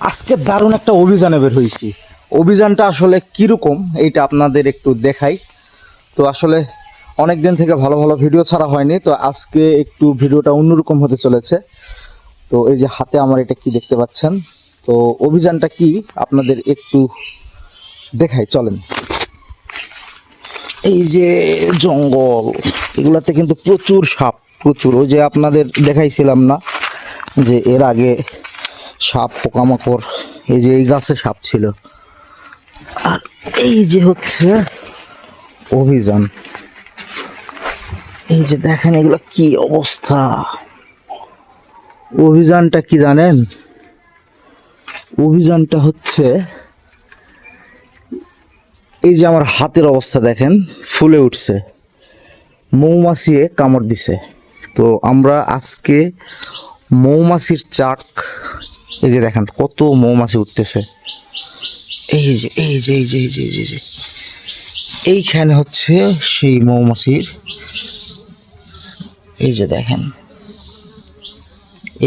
আজকে দারুণ একটা অভিযানে বের হয়েছি। অভিযানটা আসলে কীরকম এইটা আপনাদের একটু দেখাই। তো আসলে অনেক দিন থেকে ভালো ভালো ভিডিও ছাড়া হয়নি, তো আজকে একটু ভিডিওটা অন্যরকম হতে চলেছে। তো এই যে হাতে আমার এটা কি দেখতে পাচ্ছেন, তো অভিযানটা কি আপনাদের একটু দেখাই, চলেন। এই যে জঙ্গল, এগুলাতে কিন্তু প্রচুর সাপ, প্রচুর। ওই যে আপনাদের দেখাইছিলাম না যে এর আগে সাপ পোকামাকড়, এই যে এই গাছে সাপ ছিল। আর এই যে হচ্ছে অভিযান, এই যে দেখেন এগুলো কি অবস্থা। অভিযানটা কি জানেন? অভিযানটা হচ্ছে এই যে আমার হাতের অবস্থা দেখেন, ফুলে উঠছে, মৌমাছি কামড় দিছে। তো আমরা আজকে মৌমাছির চাক, এই যে দেখেন কত মৌমাছি উঠতেছে। এই যে এই যে এই যে এই যে এই যে এইখানে হচ্ছে সেই মৌমাছির, এই যে দেখেন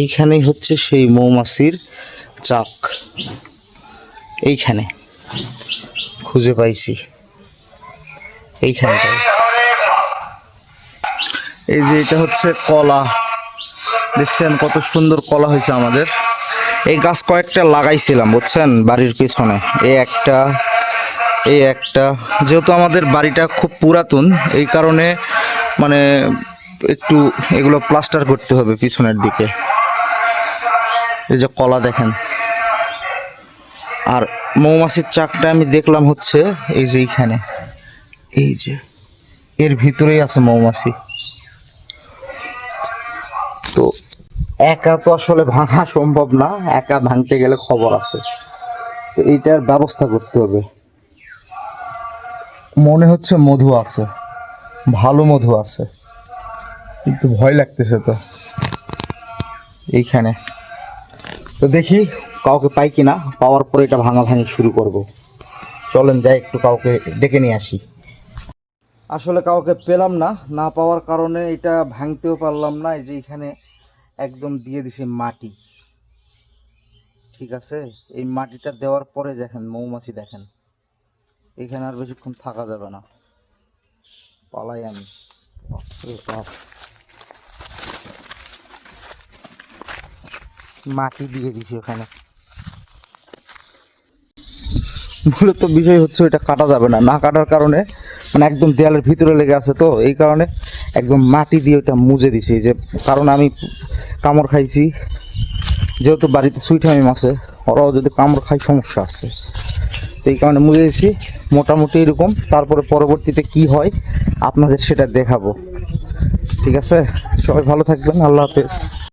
এইখানেই হচ্ছে সেই মৌমাছির চাক। এইখানে খুঁজে পাইছি, এইখানটায়। এই যে এটা হচ্ছে কলা, দেখছেন কত সুন্দর কলা হয়েছে আমাদের। এই গাছ কয়েকটা লাগাইছিলাম বুঝছেন, বাড়ির পিছনে। এই একটা, এই একটা, যেহেতু আমাদের বাড়িটা খুব পুরাতন, এই কারণে মানে একটু এগুলো প্লাস্টার করতে হবে পিছনের দিকে। এই যে কলা দেখেন। আর মৌমাছির চাকটা আমি দেখলাম হচ্ছে এই যে এইখানে, এই যে এর ভিতরেই আছে মৌমাছি। তো একা তো আসলে ভাঙা সম্ভব না, একা ভাঙতে গেলে খবর আছে। তো এইটার ব্যবস্থা করতে হবে। মনে হচ্ছে মধু আছে, ভালো মধু আছে, কিন্তু ভয় লাগতেছে তো এইখানে। তো দেখি কাউকে পাই কিনা, পাওয়ার পরে এটা ভাঙাভাঙি শুরু করব। চলেন যাই একটু কাউকে ডেকে নিয়ে আসি। আসলে কাউকে পেলাম না, না পাওয়ার কারণে এটা ভাঙতেও পারলাম না। এই যে এখানে একদম দিয়ে দিছি মাটি, ঠিক আছে। এই মাটিটা দেওয়ার পরে দেখেন মৌমাছি দেখেন, এখানে আর বেশিক্ষণ থাকা যাবে না, পালাই আমি। মাটি দিয়ে দিছি ওখানে। মূলত বিষয় হচ্ছে এটা কাটা যাবে না, না কাটার কারণে মানে একদম দেয়ালের ভিতরে লেগে আছে, তো এই কারণে একদম মাটি দিয়ে ওটা মুজে দিছি। যে কারণ আমি কামড় খাইছি, যেহেতু বাড়িতে সুইটামিম আছে, ওরাও যদি কামড় খাই সমস্যা আছে, তো এই কারণে মুজে দিছি মোটামুটি এরকম। তারপরে পরবর্তীতে কি হয় আপনাদের সেটা দেখাবো, ঠিক আছে। সবাই ভালো থাকবেন, আল্লাহ হাফেজ।